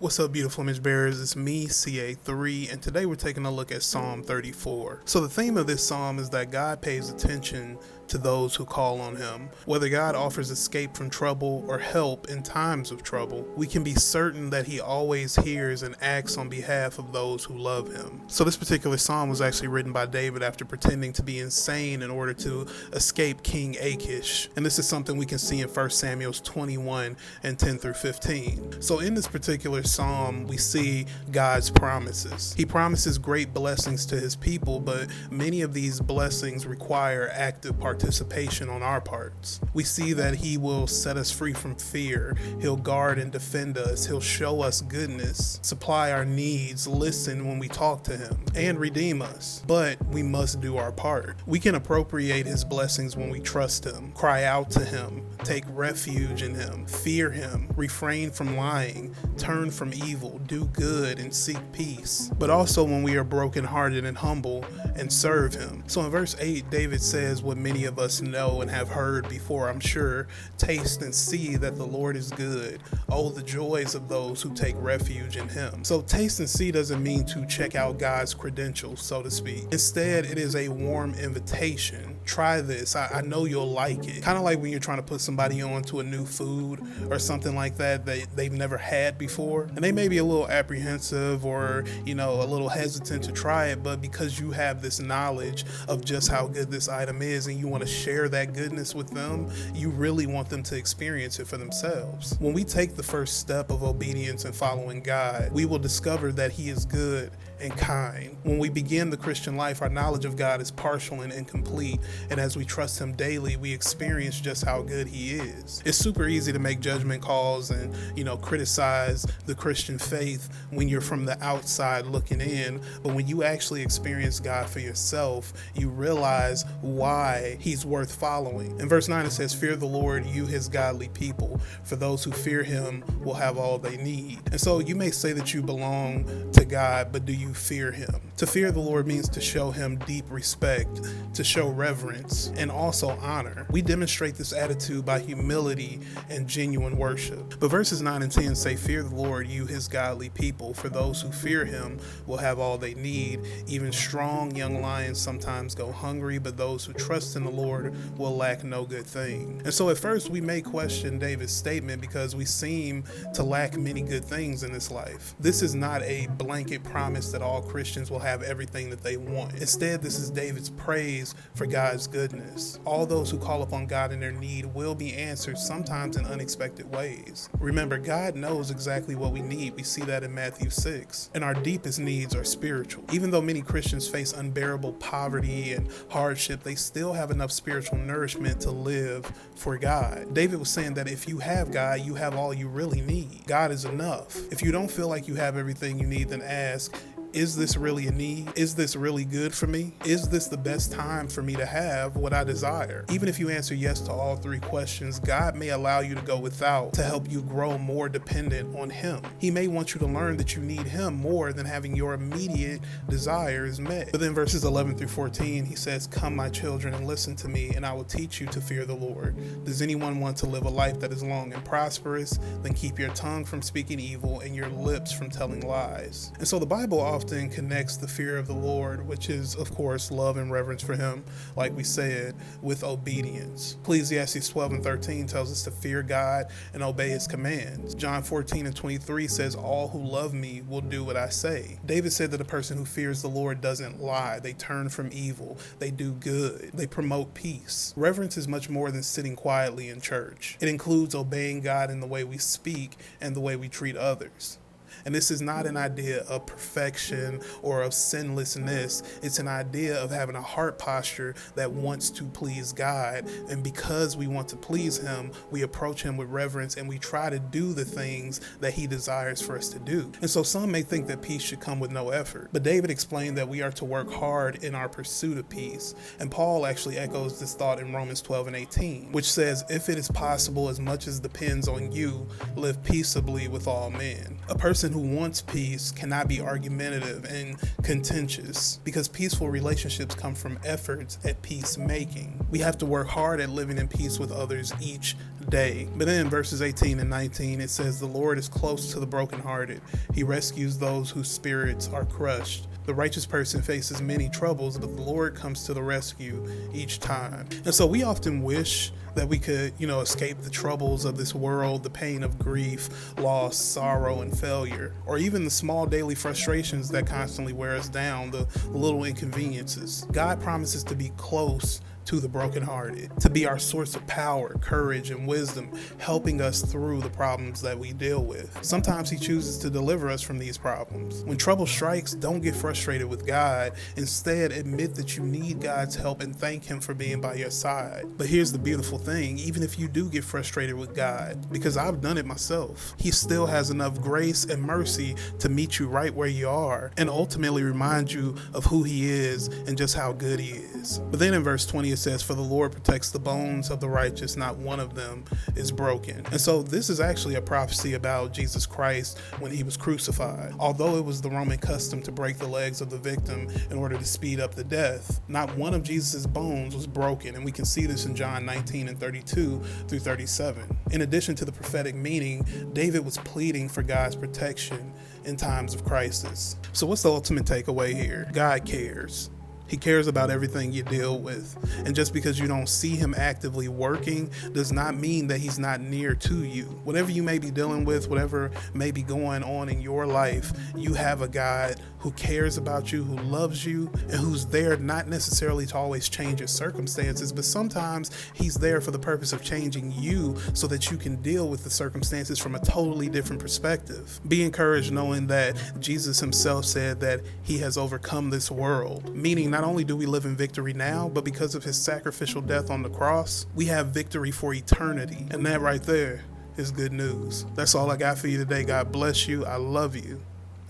What's up, beautiful image bearers? It's me, CA3, and today we're taking a look at Psalm 34. So the theme of this psalm is that God pays attention to those who call on him. Whether God offers escape from trouble or help in times of trouble, we can be certain that he always hears and acts on behalf of those who love him. So this particular psalm was actually written by David after pretending to be insane in order to escape King Achish. And this is something we can see in 1 Samuel 21 and 10 through 15. So in this particular psalm, we see God's promises. He promises great blessings to his people, but many of these blessings require active participation on our parts. We see that he will set us free from fear. He'll guard and defend us. He'll show us goodness, supply our needs, listen when we talk to him, and redeem us. But we must do our part. We can appropriate his blessings when we trust him, cry out to him, take refuge in him, fear him, refrain from lying, turn from evil, do good, and seek peace. But also when we are brokenhearted and humble and serve him. So in verse 8, David says what many of us know and have heard before, I'm sure: taste and see that the Lord is good. Oh, the joys of those who take refuge in him. So taste and see doesn't mean to check out God's credentials, so to speak. Instead, it is a warm invitation. Try this. I know you'll like it. Kind of like when you're trying to put somebody on to a new food or something like that they've never had before. And they may be a little apprehensive or, a little hesitant to try it, but because you have this knowledge of just how good this item is and you want to share that goodness with them, you really want them to experience it for themselves. When we take the first step of obedience and following God, we will discover that he is good and kind. When we begin the Christian life, our knowledge of God is partial and incomplete, and as we trust him daily, we experience just how good he is. It's super easy to make judgment calls and, criticize the Christian faith when you're from the outside looking in, but when you actually experience God for yourself, you realize why he's worth following. In verse 9 it says, "Fear the Lord, you his godly people, for those who fear him will have all they need." And so you may say that you belong to God, but do you fear him? To fear the Lord means to show him deep respect, to show reverence, and also honor. We demonstrate this attitude by humility and genuine worship. But verses 9 and 10 say, "Fear the Lord, you his godly people, for those who fear him will have all they need. Even strong young lions sometimes go hungry, but those who trust in the Lord will lack no good thing." And so at first we may question David's statement because we seem to lack many good things in this life. This is not a blanket promise that all Christians will have everything that they want. Instead, this is David's praise for God's goodness. All those who call upon God in their need will be answered, sometimes in unexpected ways. Remember, God knows exactly what we need. We see that in Matthew 6. And our deepest needs are spiritual. Even though many Christians face unbearable poverty and hardship, they still have enough spiritual nourishment to live for God. David was saying that if you have God, you have all you really need. God is enough. If you don't feel like you have everything you need, then ask, is this really a need? Is this really good for me? Is this the best time for me to have what I desire? Even if you answer yes to all three questions, God may allow you to go without to help you grow more dependent on him. He may want you to learn that you need him more than having your immediate desires met. But then verses 11 through 14, he says, "Come, my children, and listen to me, and I will teach you to fear the Lord. Does anyone want to live a life that is long and prosperous? Then keep your tongue from speaking evil and your lips from telling lies." And so the Bible often connects the fear of the Lord, which is of course love and reverence for him, like we said, with obedience. Ecclesiastes 12 and 13 tells us to fear God and obey his commands. John 14 and 23 says, "All who love me will do what I say." David said that a person who fears the Lord doesn't lie. They turn from evil. They do good. They promote peace. Reverence is much more than sitting quietly in church. It includes obeying God in the way we speak and the way we treat others. And this is not an idea of perfection or of sinlessness. It's an idea of having a heart posture that wants to please God. And because we want to please him, we approach him with reverence and we try to do the things that he desires for us to do. And so some may think that peace should come with no effort. But David explained that we are to work hard in our pursuit of peace. And Paul actually echoes this thought in Romans 12 and 18, which says, "If it is possible, as much as depends on you, live peaceably with all men." A person person who wants peace cannot be argumentative and contentious, because peaceful relationships come from efforts at peacemaking. We have to work hard at living in peace with others each day. But then in verses 18 and 19, it says, "The Lord is close to the brokenhearted. He rescues those whose spirits are crushed. The righteous person faces many troubles, but the Lord comes to the rescue each time." And so we often wish that we could, escape the troubles of this world, the pain of grief, loss, sorrow, and failure, or even the small daily frustrations that constantly wear us down, the little inconveniences. God promises to be close to the brokenhearted, to be our source of power, courage, and wisdom, helping us through the problems that we deal with. Sometimes He chooses to deliver us from these problems. When trouble strikes, don't get frustrated with God. Instead, admit that you need God's help and thank Him for being by your side. But here's the beautiful thing: even if you do get frustrated with God, because I've done it myself, He still has enough grace and mercy to meet you right where you are and ultimately remind you of who He is and just how good He is. But then in verse 20, it says, "For the Lord protects the bones of the righteous, not one of them is broken." And so this is actually a prophecy about Jesus Christ when He was crucified. Although it was the Roman custom to break the legs of the victim in order to speed up the death, not one of Jesus' bones was broken. And we can see this in John 19 and 32 through 37. In addition to the prophetic meaning, David was pleading for God's protection in times of crisis. So what's the ultimate takeaway here? God cares. He cares about everything you deal with. And just because you don't see Him actively working does not mean that He's not near to you. Whatever you may be dealing with, whatever may be going on in your life, you have a God who cares about you, who loves you, and who's there not necessarily to always change your circumstances, but sometimes He's there for the purpose of changing you so that you can deal with the circumstances from a totally different perspective. Be encouraged knowing that Jesus Himself said that He has overcome this world, meaning not only do we live in victory now, but because of His sacrificial death on the cross, we have victory for eternity. And that right there is good news. That's all I got for you today. God bless you. I love you.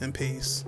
And peace.